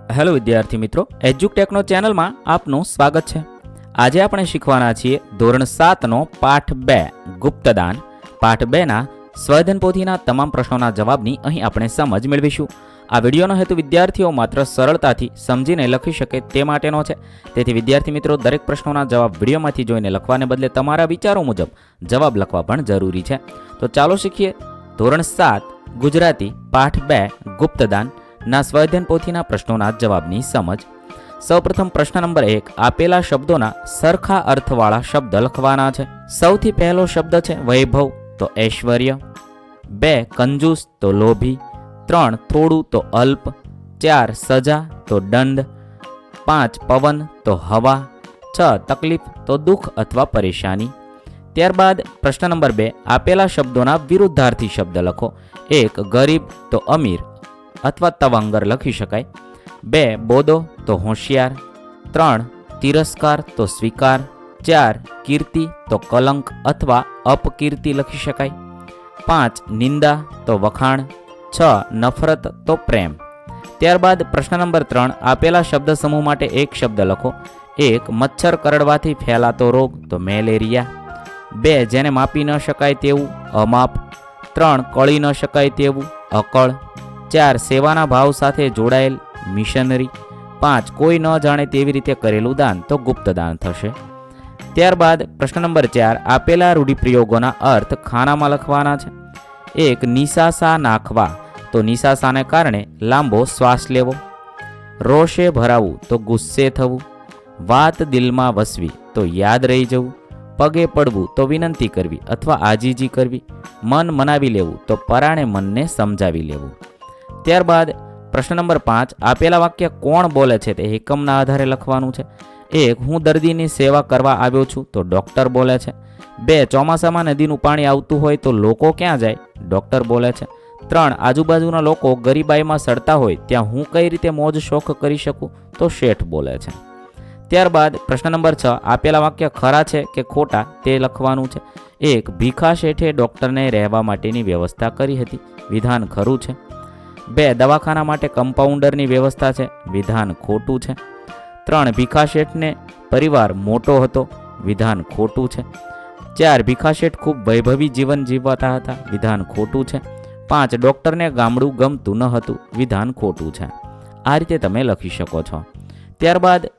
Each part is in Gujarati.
હેલો વિદ્યાર્થી મિત્રો, એજ્યુકટેકનો ચેનલમાં આપનું સ્વાગત છે। આજે આપણે શીખવાના છીએ ધોરણ 7નો પાઠ 2 ગુપ્તદાન। પાઠ 2ના સ્વાધ્યાય પોથીના તમામ પ્રશ્નોના જવાબની અહીં આપણે સમજ મેળવીશું। આ વિડીયોનો હેતુ વિદ્યાર્થીઓ માત્ર સરળતાથી સમજીને લખી શકે તે માટેનો છે। તેથી વિદ્યાર્થી મિત્રો, દરેક પ્રશ્નોના જવાબ વિડીયોમાંથી જોઈને લખવાને બદલે તમારા વિચારો મુજબ જવાબ લખવા પણ જરૂરી છે। તો ચાલો શીખીએ ધોરણ 7 ગુજરાતી પાઠ 2 ગુપ્તદાન ના સ્વાધ્યાય પોથીના પ્રશ્નોના જવાબની સમજ। સૌપ્રથમ પ્રશ્ન નંબર 1, આપેલા શબ્દોના સરખા અર્થવાળા શબ્દ લખવાના છે। સૌથી પહેલો શબ્દ છે વૈભવ, તો ઐશ્વર્ય। 2 કંજૂસ, તો લોભી। 3 થોડું, તો અલ્પ। 4 સજા, તો દંડ। 5 પવન, તો હવા। 6 તકલીફ, તો દુઃખ અથવા પરેશાની। ત્યારબાદ પ્રશ્ન નંબર 2, આપેલા શબ્દોના વિરુદ્ધાર્થી શબ્દ લખો। 1 ગરીબ, તો અમીર અથવા તવંગર લખી શકાય। 2 બોદો, તો હોશિયાર। 3 તિરસ્કાર, તો સ્વીકાર। 4 કીર્તિ, તો કલંક અથવા અપકીર્તિ લખી શકાય। 5 નિંદા, તો વખાણ। 6 નફરત, તો પ્રેમ। ત્યારબાદ પ્રશ્ન નંબર 3, આપેલા શબ્દ સમૂહ માટે એક શબ્દ લખો। 1 મચ્છર કરડવાથી ફેલાતો રોગ, તો મેલેરિયા। 2 જેને માપી ન શકાય તેવું, અમાપ। 3 કળી ન શકાય તેવું, અકળ। 4 સેવાના ભાવ સાથે જોડાયેલ, મિશનરી। 5 કોઈ ન જાણે તેવી રીતે કરેલું દાન, તો ગુપ્તદાન થશે। ત્યારબાદ પ્રશ્ન નંબર 4, આપેલા રૂઢિપ્રયોગોના અર્થ ખાનામાં લખવાના છે। 1 નિશાસા નાખવા, તો નિશાસાને કારણે લાંબો શ્વાસ લેવો। રોષે ભરાવું, તો ગુસ્સે થવું। વાત દિલમાં વસવી, તો યાદ રહી જવું। પગે પડવું, તો વિનંતી કરવી અથવા આજીજી કરવી। મન મનાવી લેવું, તો પરાણે મનને સમજાવી લેવું। ત્યારબાદ પ્રશ્ન નંબર 5, આપેલા વાક્ય કોણ બોલે છે તે એકમના આધારે લખવાનું છે। 1 હું દર્દીની સેવા કરવા આવ્યો છું, તો ડૉક્ટર બોલે છે। 2 ચોમાસામાં નદીનું પાણી આવતું હોય તો લોકો ક્યાં જાય, ડૉક્ટર બોલે છે। 3 આજુબાજુના લોકો ગરીબાઈમાં સડતા હોય ત્યાં હું કઈ રીતે મોજ શોખ કરી શકું, તો શેઠ બોલે છે। ત્યારબાદ પ્રશ્ન નંબર 6, આપેલા વાક્ય ખરા છે કે ખોટા તે લખવાનું છે। 1 ભીખા શેઠે ડૉક્ટરને રહેવા માટેની વ્યવસ્થા કરી હતી, વિધાન ખરું છે। 2 દવાખાના માટે કમ્પાઉન્ડરની વ્યવસ્થા છે, વિધાન ખોટું છે। 3 ભીખા શેઠને પરિવાર મોટો હતો, વિધાન ખોટું છે। 4 ભીખા શેઠ ખૂબ વૈભવી જીવન જીવતા હતા, વિધાન ખોટું છે। 5 ડૉક્ટરને ગામડું ગમતું ન હતું, વિધાન ખોટું છે। આ રીતે તમે લખી શકો છો। ત્યારબાદ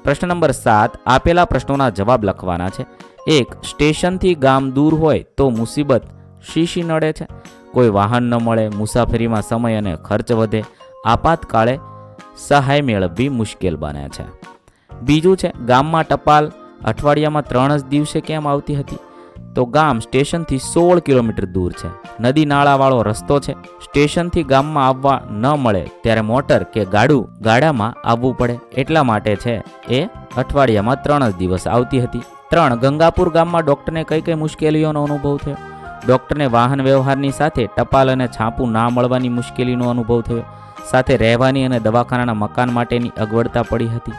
પ્રશ્ન નંબર 7, આપેલા પ્રશ્નોના જવાબ લખવાના છે। 1 સ્ટેશનથી ગામ દૂર હોય તો મુસીબત શી નડે છે? કોઈ વાહન ન મળે, મુસાફરીમાં સમય અને ખર્ચ વધે, આપાતકાળે સહાય મેળવવી મુશ્કેલ બને છે। બીજું છે ગામમાં ટપાલ અઠવાડિયામાં 3 જ દિવસે કેમ આવતી હતી? તો ગામ સ્ટેશનથી 16 કિલોમીટર દૂર છે, નદી નાળાવાળો રસ્તો છે, સ્ટેશનથી ગામમાં આવવા ન મળે ત્યારે મોટર કે ગાડામાં આવવું પડે, એટલા માટે છે એ અઠવાડિયામાં 3 જ દિવસ આવતી હતી। 3 ગંગાપુર ગામમાં ડૉક્ટરને કઈ કઈ મુશ્કેલીઓનો અનુભવ થયો? ડૉક્ટરને વાહન વ્યવહારની સાથે ટપાલ અને છાપું ના મળવાની મુશ્કેલીનો અનુભવ થયો, સાથે રહેવાની અને દવાખાનાના મકાન માટેની અગવડતા પડી હતી।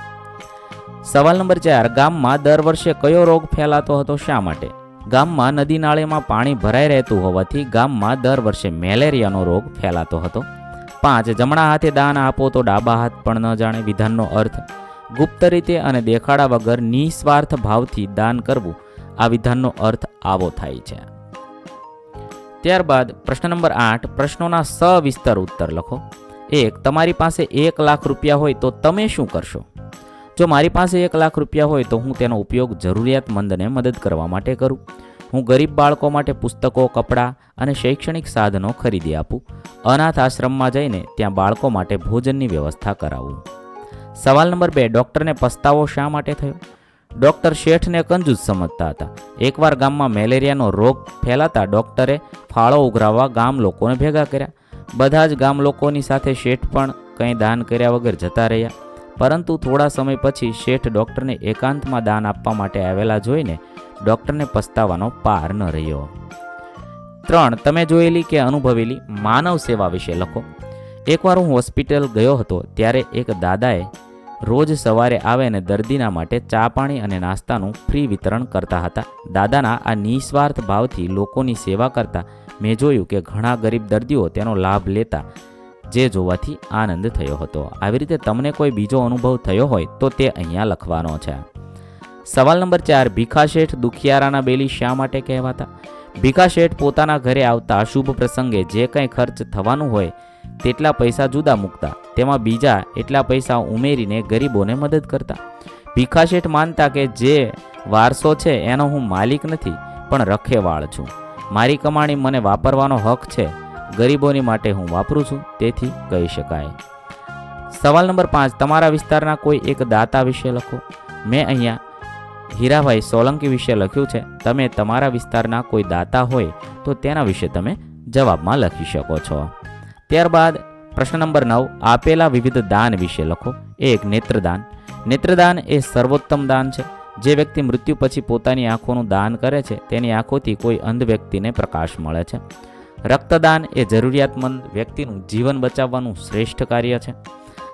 સવાલ નંબર 4, ગામમાં દર વર્ષે કયો રોગ ફેલાતો હતો, શા માટે? ગામમાં નદી નાળામાં પાણી ભરાઈ રહેતું હોવાથી ગામમાં દર વર્ષે મેલેરિયાનો રોગ ફેલાતો હતો। 5 જમણા હાથે દાન આપો તો ડાબા હાથ પણ ન જાણે, વિધાનનો અર્થ ગુપ્ત રીતે અને દેખાડા વગર નિસ્વાર્થ ભાવથી દાન કરવું, આ વિધાનનો અર્થ આવો થાય છે। ત્યારબાદ પ્રશ્ન નંબર 8, પ્રશ્નોના સવિસ્તર ઉત્તર લખો। 1 તમારી પાસે 1 લાખ રૂપિયા હોય તો તમે શું કરશો? જો મારી પાસે 1 લાખ રૂપિયા હોય તો હું તેનો ઉપયોગ જરૂરિયાતમંદને મદદ કરવા માટે કરું। હું ગરીબ બાળકો માટે પુસ્તકો, કપડાં અને શૈક્ષણિક સાધનો ખરીદી આપું। અનાથ આશ્રમમાં જઈને ત્યાં બાળકો માટે ભોજનની વ્યવસ્થા કરાવું। સવાલ નંબર 2, ડૉક્ટરને પસ્તાવો શા માટે થયો? ડૉક્ટર શેઠને કંજૂસ સમજતા હતા। એકવાર ગામમાં મેલેરિયાનો રોગ ફેલાતા ડૉક્ટરે ફાળો ઉઘરાવવા ગામ લોકોને ભેગા કર્યા। બધા જ ગામ લોકોની સાથે શેઠ પણ કંઈ દાન કર્યા વગર જતા રહ્યા, પરંતુ થોડા સમય પછી શેઠ ડૉક્ટરને એકાંતમાં દાન આપવા માટે આવેલા જોઈને ડૉક્ટરને પસ્તાવાનો પાર ન રહ્યો। 3 તમે જોયેલી કે અનુભવેલી માનવ સેવા વિશે લખો। એકવાર હું હોસ્પિટલ ગયો હતો ત્યારે એક દાદાએ રોજ સવારે આવે અને દર્દીના માટે ચા પાણી અને નાસ્તાનું ફ્રી વિતરણ કરતા હતા। દાદાના આ નિસ્વાર્થ ભાવથી લોકોની સેવા કરતા મેં જોયું કે ઘણા ગરીબ દર્દીઓ તેનો લાભ લેતા જે જોવાથી આનંદ થયો હતો. આવી રીતે તમને કોઈ બીજો અનુભવ થયો હોય તો તે અહીંયા લખવાનો છે. સવાલ નંબર 4, ભીખા શેઠ દુખિયારાના બેલી શા માટે કહેવાતા? ભીખા શેઠ પોતાના ઘરે આવતા શુભ પ્રસંગે જે કંઈ ખર્ચ થવાનું હોય તેટલા પૈસા જુદા મૂકતા, તેમાં બીજા એટલા પૈસા ઉમેરીને ગરીબોને મદદ કરતા. ભીખા શેઠ માનતા કે જે વારસો છે એનો હું માલિક નથી પણ રખેવાળ છું. મારી કમાણી મને વાપરવાનો હક છે, ગરીબોની માટે હું વાપરું છું, તેથી કહી શકાય. સવાલ નંબર 5, તમારા વિસ્તારના કોઈ એક દાતા વિશે લખો. મેં અહીંયા હીરાભાઈ સોલંકી વિશે લખ્યું છે. તમે તમારા વિસ્તારના કોઈ દાતા હોય તો તેના વિશે તમે જવાબમાં લખી શકો છો. ત્યારબાદ પ્રશ્ન નંબર 9, આપેલા વિવિધ દાન વિશે લખો. 1. નેત્રદાન. નેત્રદાન એ સર્વોત્તમ દાન છે. જે વ્યક્તિ મૃત્યુ પછી પોતાની આંખોનું દાન કરે છે તેની આંખોથી કોઈ અંધ વ્યક્તિને પ્રકાશ મળે છે. રક્તદાન એ જરૂરિયાતમંદ વ્યક્તિનું જીવન બચાવવાનું શ્રેષ્ઠ કાર્ય છે.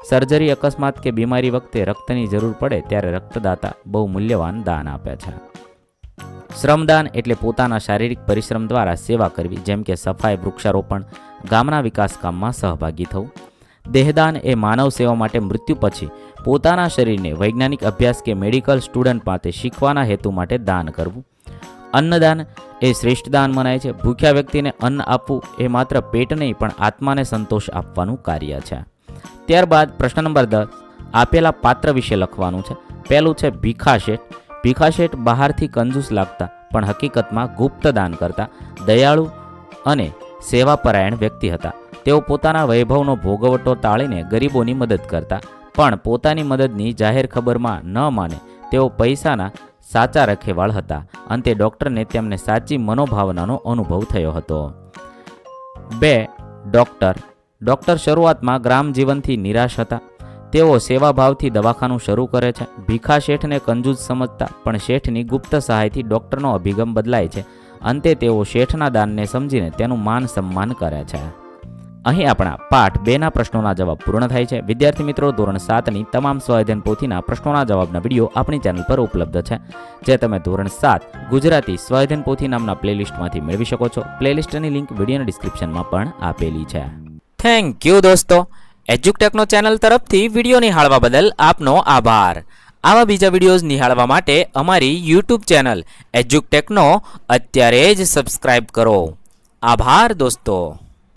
સર્જરી, અકસ્માત કે બીમારી વખતે રક્તની જરૂર પડે ત્યારે રક્તદાતા બહુ મૂલ્યવાન દાન આપે છે. શ્રમદાન એટલે પોતાના શારીરિક પરિશ્રમ દ્વારા સેવા કરવી, જેમ કે સફાઈ, વૃક્ષારોપણ, ગામના વિકાસ કામમાં સહભાગી થવું. દેહદાન એ માનવ સેવા માટે મૃત્યુ પછી પોતાના શરીરને વૈજ્ઞાનિક અભ્યાસ કે મેડિકલ સ્ટુડન્ટ માટે શીખવાના હેતુ માટે દાન કરવું. અન્નદાન એ શ્રેષ્ઠ દાન મનાય છે. ભૂખ્યા વ્યક્તિને અન્ન આપવું એ માત્ર પેટ નહીં પણ આત્માને સંતોષ આપવાનું કાર્ય છે. ત્યારબાદ પ્રશ્ન નંબર 10, આપેલા પાત્ર વિશે લખવાનું છે. પહેલું છે ભીખા શેઠ. ભીખા શેઠ બહારથી કંજૂસ લાગતા પણ હકીકતમાં ગુપ્ત દાન કરતા, દયાળુ અને સેવાપરાયણ વ્યક્તિ હતા. તેઓ પોતાના વૈભવનો ભોગવટો ટાળીને ગરીબોની મદદ કરતા, પણ પોતાની મદદની જાહેર ખબરમાં ન માને તેઓ પૈસાના સાચા રખેવાળ હતા. અંતે ડૉક્ટરને તેમને સાચી મનોભાવનાનો અનુભવ થયો હતો. 2. ડૉક્ટર. ડૉક્ટર શરૂઆતમાં ગ્રામ જીવનથી નિરાશ હતા. તેઓ સેવાભાવથી દવાખાનું શરૂ કરે છે. ભીખા શેઠને કંજૂસ સમજતા પણ શેઠની ગુપ્ત સહાયથી ડૉક્ટરનો અભિગમ બદલાય છે. અંતે તેઓ શેઠના દાનને સમજીને તેનું માન સન્માન કરે છે. અહીં આપણા પાઠ 2ના પ્રશ્નોના જવાબ પૂર્ણ થાય છે. વિદ્યાર્થી મિત્રો, ધોરણ 7ની તમામ સ્વાધ્યાયન પોથીના પ્રશ્નોના જવાબના વિડીયો આપણી ચેનલ પર ઉપલબ્ધ છે, જે તમે ધોરણ 7 ગુજરાતી સ્વાધ્યાયન પોથી નામના પ્લેલિસ્ટમાંથી મેળવી શકો છો. પ્લેલિસ્ટની લિંક વિડીયોના ડિસ્ક્રિપ્શનમાં પણ આપેલી છે. થેન્ક યુ દોસ્તો. એજ્યુકટેકનો ચેનલ તરફથી વિડીયો નિહાળવા બદલ આપનો આભાર. આવા બીજા વિડીયોઝ નિહાળવા માટે અમારી યુટ્યુબ ચેનલ એજ્યુકટેકનો અત્યારે જ સબસ્ક્રાઇબ કરો. આભાર દોસ્તો.